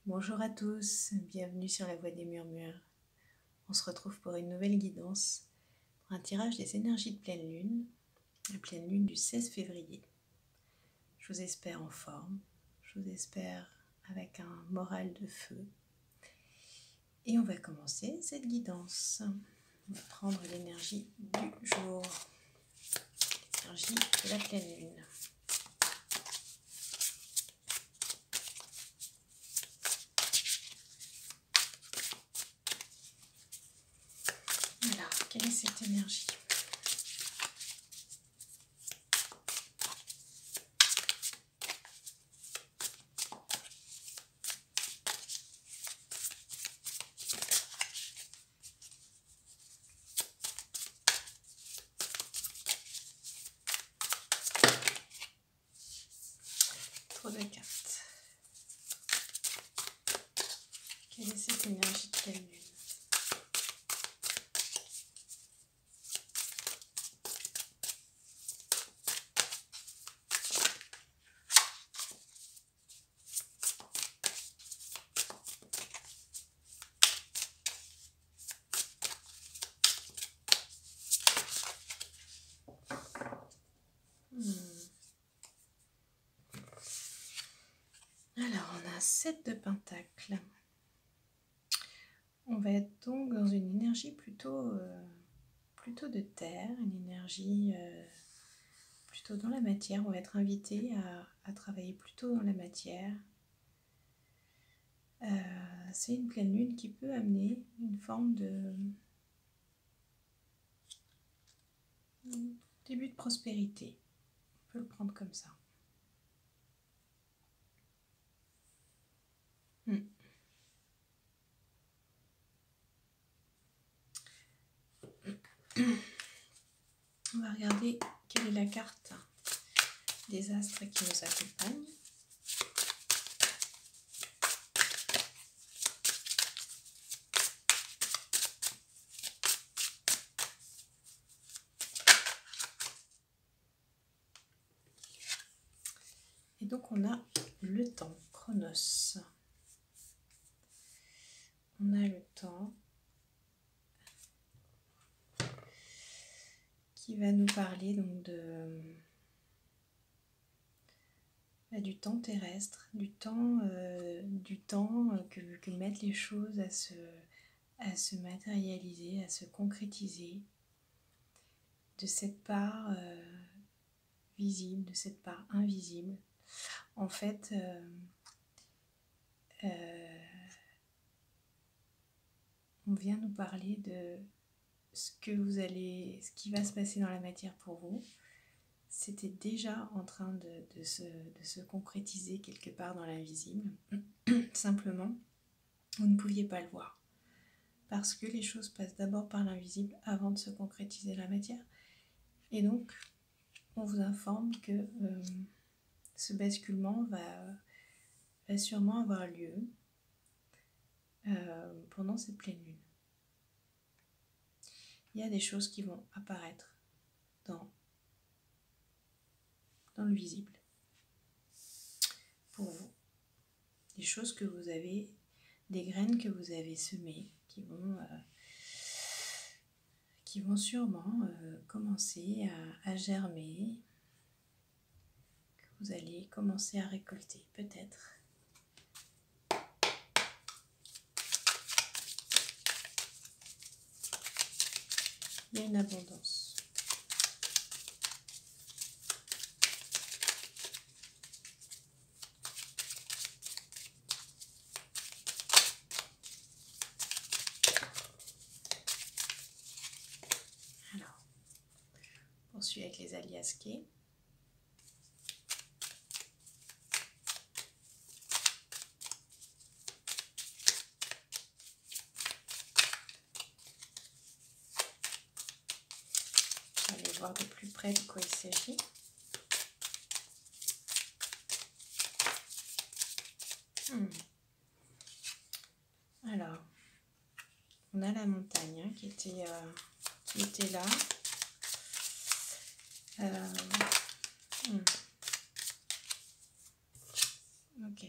Bonjour à tous, bienvenue sur la Voie des Murmures. On se retrouve pour une nouvelle guidance, pour un tirage des énergies de pleine lune, la pleine lune du 16 février. Je vous espère en forme, je vous espère avec un moral de feu. Et on va commencer cette guidance. On va prendre l'énergie du jour, l'énergie de la pleine lune. Alors, quelle est cette énergie ? Trop de cartes. Quelle est cette énergie de pleine lune ? Alors, on a 7 de pentacles. On va être donc dans une énergie plutôt de terre, une énergie plutôt dans la matière. On va être invité à travailler plutôt dans la matière. C'est une pleine lune qui peut amener une forme de début de prospérité. On peut le prendre comme ça. On va regarder quelle est la carte des astres qui nous accompagnent. Et donc on a le temps, Chronos. On a le temps qui va nous parler donc du temps terrestre, du temps que mettent les choses à se matérialiser, à se concrétiser, de cette part visible, de cette part invisible. En fait, on vient nous parler de ce qui va se passer dans la matière pour vous. C'était déjà en train de se concrétiser quelque part dans l'invisible. Simplement, vous ne pouviez pas le voir. Parce que les choses passent d'abord par l'invisible avant de se concrétiser dans la matière. Et donc, on vous informe que ce basculement va sûrement avoir lieu pendant cette pleine lune. Il y a des choses qui vont apparaître dans le visible pour vous. Des choses que vous avez, des graines que vous avez semées qui vont sûrement commencer à germer, que vous allez commencer à récolter peut-être. Il y a une abondance. Alors, on poursuit avec les Aliasqués. On va aller voir de plus près de quoi il s'agit. Alors, on a la montagne qui était là. Ok.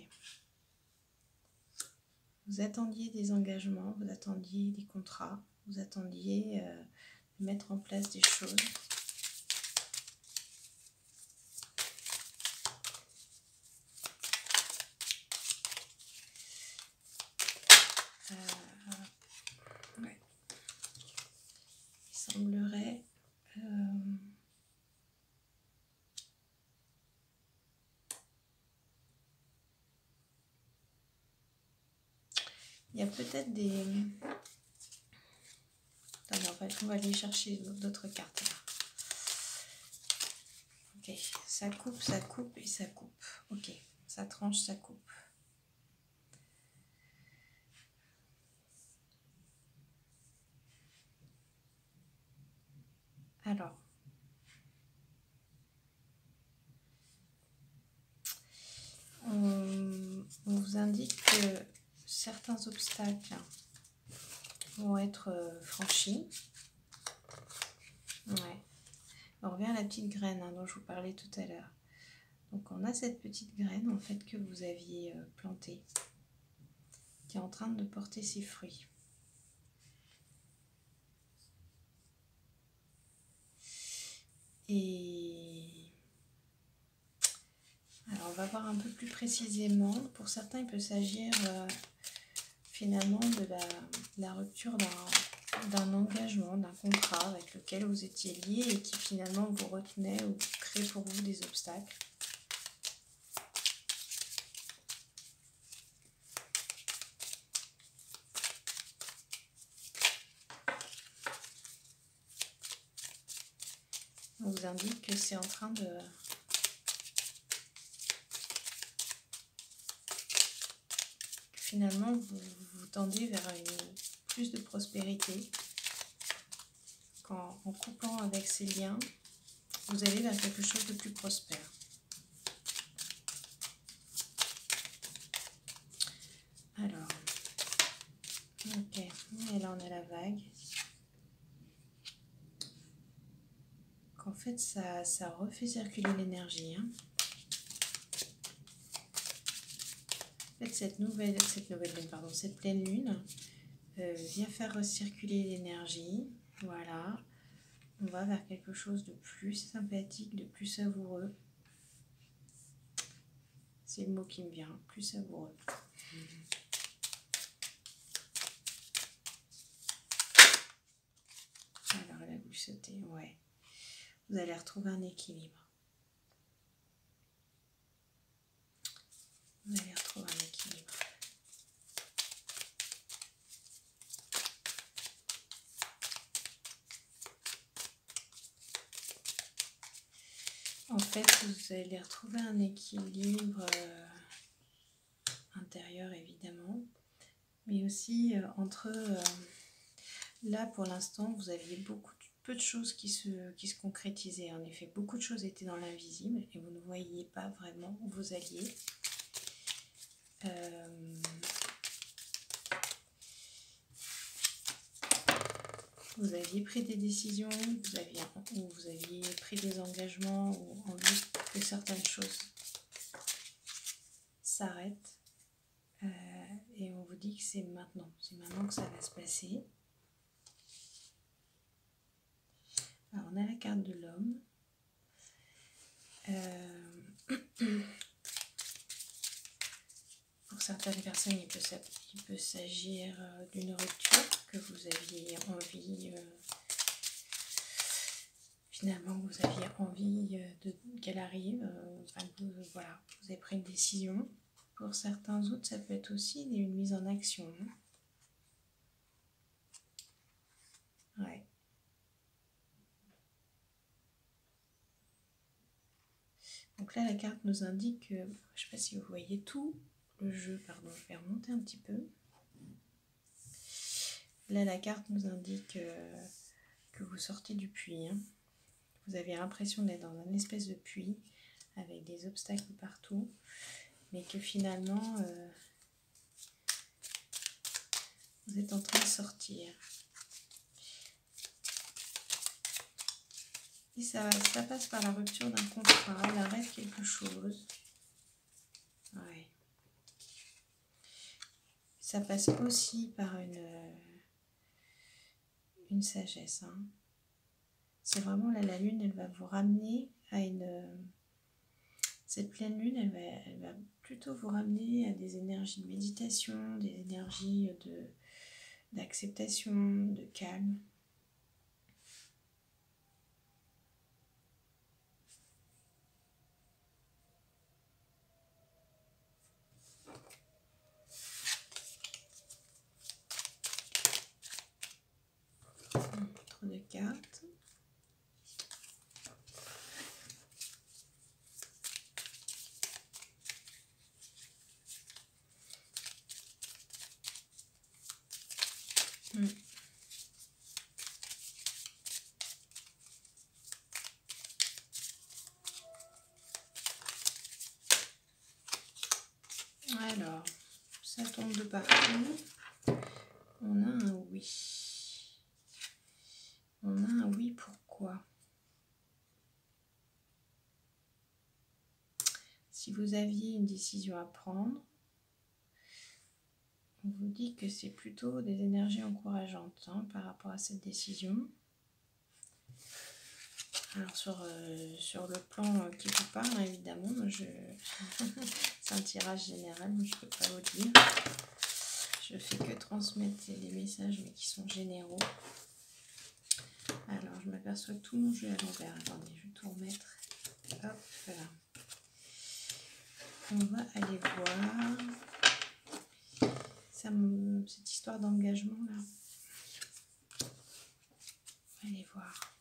Vous attendiez des engagements, vous attendiez des contrats, vous attendiez de mettre en place des choses. Ouais. Il semblerait... il y a peut-être des... Attendez, on va aller chercher d'autres cartes. Là. Ok, ça coupe et ça coupe. Ok, ça tranche, ça coupe. Alors, on vous indique que certains obstacles vont être franchis. Ouais. On revient à la petite graine dont je vous parlais tout à l'heure. Donc on a cette petite graine en fait que vous aviez plantée, qui est en train de porter ses fruits. Et alors on va voir un peu plus précisément. Pour certains, il peut s'agir finalement de la rupture d'un engagement, d'un contrat avec lequel vous étiez lié et qui finalement vous retenait ou crée pour vous des obstacles. On vous indique que c'est en train de... Finalement, vous tendez vers plus de prospérité. En coupant avec ces liens, vous allez vers quelque chose de plus prospère. Alors, ok, et là on a la vague. En fait, ça refait circuler l'énergie. En fait, cette pleine lune vient faire recirculer l'énergie. Voilà, on va vers quelque chose de plus sympathique, de plus savoureux. C'est le mot qui me vient, plus savoureux. Alors, elle a voulu sauter, ouais. Vous allez retrouver un équilibre. Vous allez retrouver un équilibre. En fait, vous allez retrouver un équilibre intérieur, évidemment, mais aussi entre... là, pour l'instant, vous aviez peu de choses qui se concrétisaient. En effet, beaucoup de choses étaient dans l'invisible et vous ne voyiez pas vraiment où vous alliez. Vous aviez pris des décisions, vous aviez pris des engagements ou envie que certaines choses s'arrêtent. Et on vous dit que c'est maintenant que ça va se passer. Alors on a la carte de l'homme. Pour certaines personnes, il peut s'agir d'une rupture que vous aviez envie, finalement vous aviez envie qu'elle arrive. Voilà, vous avez pris une décision. Pour certains autres, ça peut être aussi une mise en action. Ouais. Donc là, la carte nous indique, je ne sais pas si vous voyez tout le jeu, pardon, je vais remonter un petit peu. Là, la carte nous indique que vous sortez du puits. Vous avez l'impression d'être dans une espèce de puits avec des obstacles partout, mais que finalement, vous êtes en train de sortir. Et ça passe par la rupture d'un contrat, l'arrêt de quelque chose. Ouais. ça passe aussi par une sagesse. Hein. C'est vraiment là, la lune, elle va vous ramener à cette pleine lune, elle va plutôt vous ramener à des énergies de méditation, des énergies d'acceptation, de calme. Trop de cartes. Alors, ça tombe de partout. On a un oui. On a un oui, pourquoi? Si vous aviez une décision à prendre, on vous dit que c'est plutôt des énergies encourageantes hein, par rapport à cette décision. Alors sur le plan qui vous parle, évidemment, c'est un tirage général, mais je ne peux pas vous dire. Je fais que transmettre des messages, mais qui sont généraux. Alors, je m'aperçois que tout mon jeu est à l'envers. Attendez, je vais tout remettre. Hop, voilà. On va aller voir cette histoire d'engagement là. On va aller voir.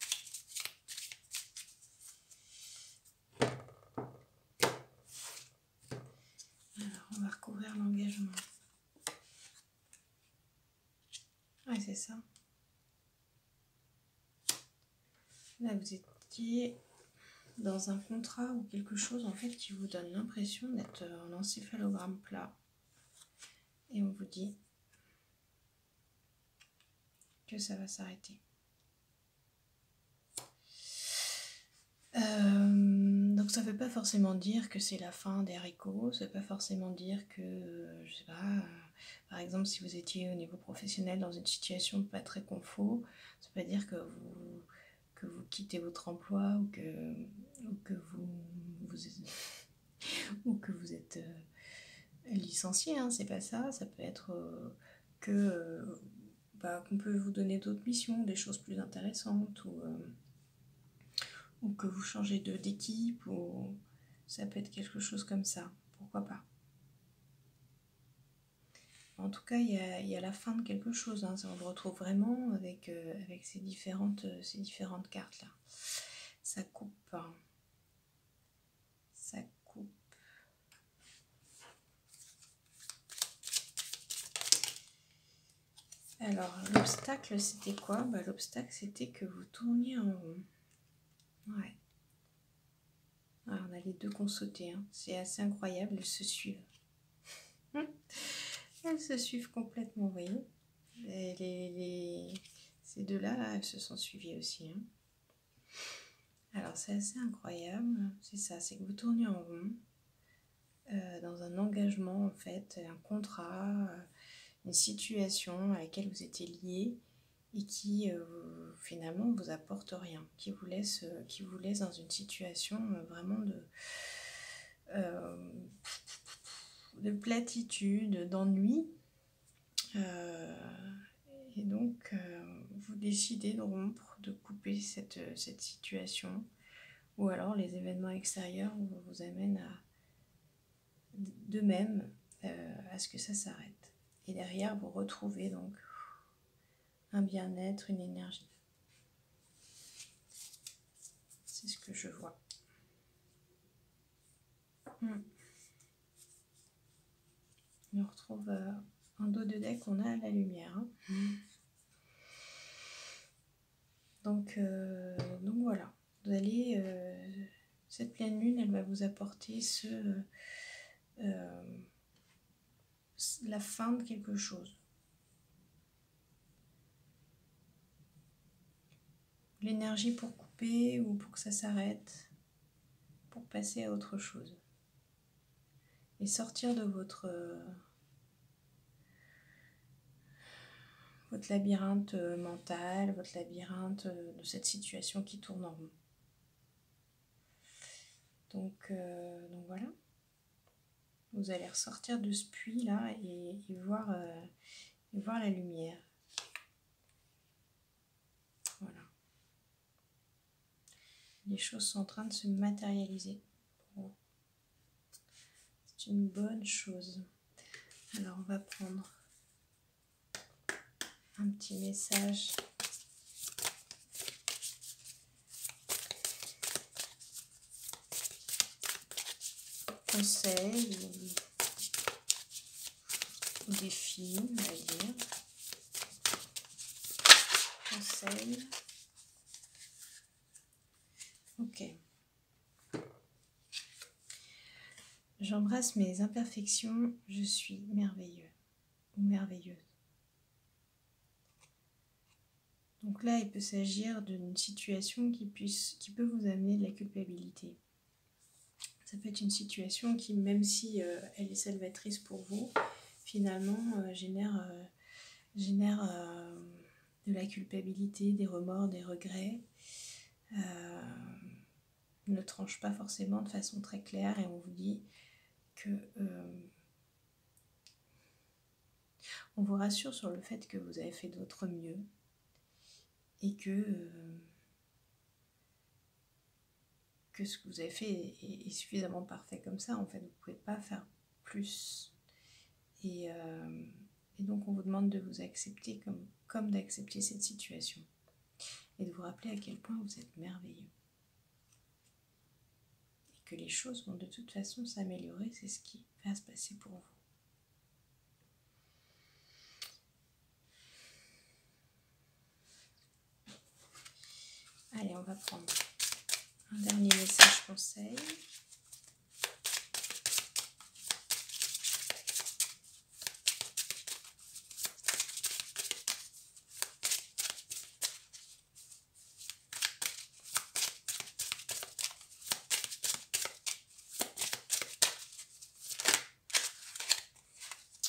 Alors, on va recouvrir l'engagement. Ouais, c'est ça. Là, vous étiez dans un contrat ou quelque chose en fait qui vous donne l'impression d'être en encéphalogramme plat. Et on vous dit que ça va s'arrêter. Donc ça ne veut pas forcément dire que c'est la fin des haricots, ça ne veut pas forcément dire que, je sais pas, par exemple si vous étiez au niveau professionnel dans une situation pas très confort, ça ne veut pas dire que vous quittez votre emploi ou que vous êtes licencié, hein, c'est pas ça, ça peut être qu'on peut vous donner d'autres missions, des choses plus intéressantes ou que vous changez d'équipe, ou ça peut être quelque chose comme ça, pourquoi pas. En tout cas, il y a la fin de quelque chose, hein. On le retrouve vraiment avec ces différentes cartes-là. Ça coupe. Hein. Ça coupe. Alors, l'obstacle, c'était quoi? L'obstacle, c'était que vous tourniez en rond. Ouais. Ah, on a les deux qu'on sautait. Hein. C'est assez incroyable, elles se suivent. Elles se suivent complètement, vous voyez. Ces deux-là, elles se sont suivies aussi. Hein. Alors, c'est assez incroyable. C'est ça, c'est que vous tournez en rond dans un engagement, en fait, un contrat, une situation à laquelle vous étiez lié et qui finalement vous apporte rien, qui vous laisse dans une situation vraiment de platitude, d'ennui. Et donc, vous décidez de rompre, de couper cette situation, ou alors les événements extérieurs vous amènent d'eux-mêmes à ce que ça s'arrête. Et derrière, vous retrouvez donc un bien-être, une énergie. C'est ce que je vois. On retrouve en dos de deck, on a la lumière. Hein. Donc voilà, vous allez, cette pleine lune, elle va vous apporter la fin de quelque chose. L'énergie pour couper ou pour que ça s'arrête, pour passer à autre chose. Et sortir de votre votre labyrinthe mental, votre labyrinthe de cette situation qui tourne en rond. Donc voilà, vous allez ressortir de ce puits là et voir la lumière. Voilà. Les choses sont en train de se matérialiser. Bon. C'est une bonne chose. Alors on va prendre un petit message. Conseil ou défi, on va dire. Conseil. Ok. J'embrasse mes imperfections, je suis merveilleux ou merveilleuse. Donc là, il peut s'agir d'une situation qui peut vous amener de la culpabilité. Ça peut être une situation qui, même si elle est salvatrice pour vous, finalement génère de la culpabilité, des remords, des regrets. Ne tranche pas forcément de façon très claire et on vous dit que on vous rassure sur le fait que vous avez fait de votre mieux et que ce que vous avez fait est suffisamment parfait comme ça. En fait, vous ne pouvez pas faire plus. Et donc, on vous demande de vous accepter comme d'accepter cette situation et de vous rappeler à quel point vous êtes merveilleux. Et que les choses vont de toute façon s'améliorer, c'est ce qui va se passer pour vous. Allez, on va prendre un dernier message conseil.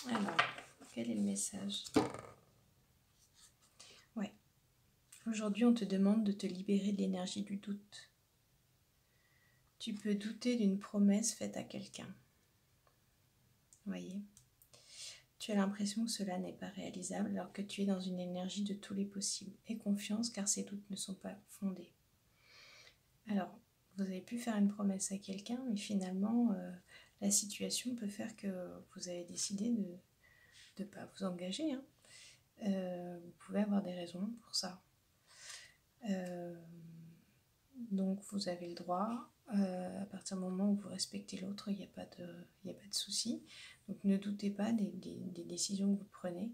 Alors, quel est le message? Ouais. Aujourd'hui, on te demande de te libérer de l'énergie du doute. Tu peux douter d'une promesse faite à quelqu'un. Voyez, tu as l'impression que cela n'est pas réalisable alors que tu es dans une énergie de tous les possibles. Aie confiance car ces doutes ne sont pas fondés. Alors, vous avez pu faire une promesse à quelqu'un, mais finalement, la situation peut faire que vous avez décidé de ne pas vous engager. Hein. Vous pouvez avoir des raisons pour ça. Donc, vous avez le droit. À partir du moment où vous respectez l'autre, il n'y a pas de souci. Donc ne doutez pas des décisions que vous prenez,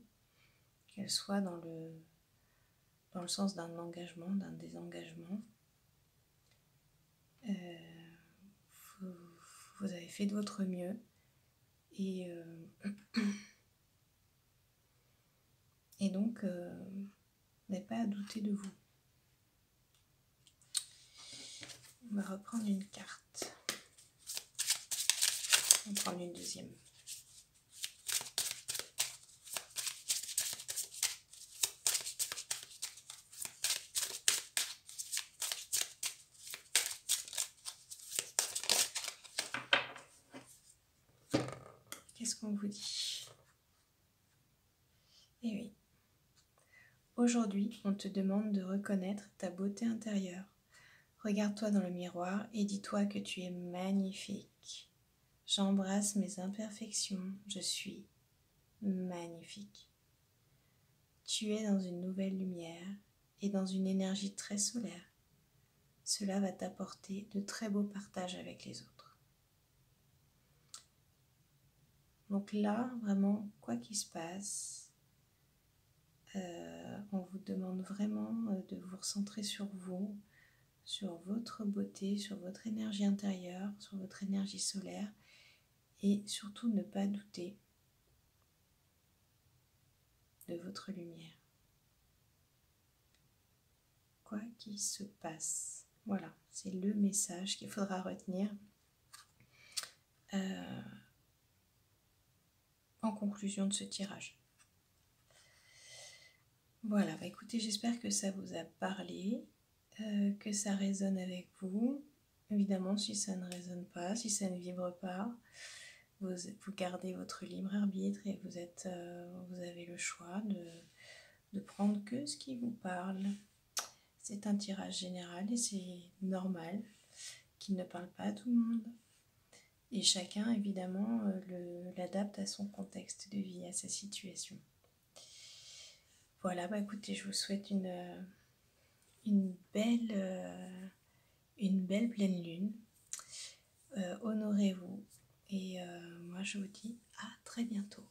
qu'elles soient dans le sens d'un engagement, d'un désengagement. Vous avez fait de votre mieux et donc n'avez pas à douter de vous. On va reprendre une carte. On va prendre une deuxième. Qu'est-ce qu'on vous dit? Eh oui. Aujourd'hui, on te demande de reconnaître ta beauté intérieure. Regarde-toi dans le miroir et dis-toi que tu es magnifique. J'embrasse mes imperfections, je suis magnifique. Tu es dans une nouvelle lumière et dans une énergie très solaire. Cela va t'apporter de très beaux partages avec les autres. Donc là, vraiment, quoi qu'il se passe, on vous demande vraiment de vous recentrer sur vous, sur votre beauté, sur votre énergie intérieure, sur votre énergie solaire et surtout ne pas douter de votre lumière. Quoi qu'il se passe. Voilà, c'est le message qu'il faudra retenir en conclusion de ce tirage. Voilà, bah écoutez, j'espère que ça vous a parlé, que ça résonne avec vous. Évidemment, si ça ne résonne pas, si ça ne vibre pas, vous gardez votre libre arbitre et vous avez le choix de prendre que ce qui vous parle. C'est un tirage général et c'est normal qu'il ne parle pas à tout le monde. Et chacun, évidemment, l'adapte à son contexte de vie, à sa situation. Voilà, bah écoutez, je vous souhaite une belle pleine lune. Honorez-vous. Et moi, je vous dis à très bientôt.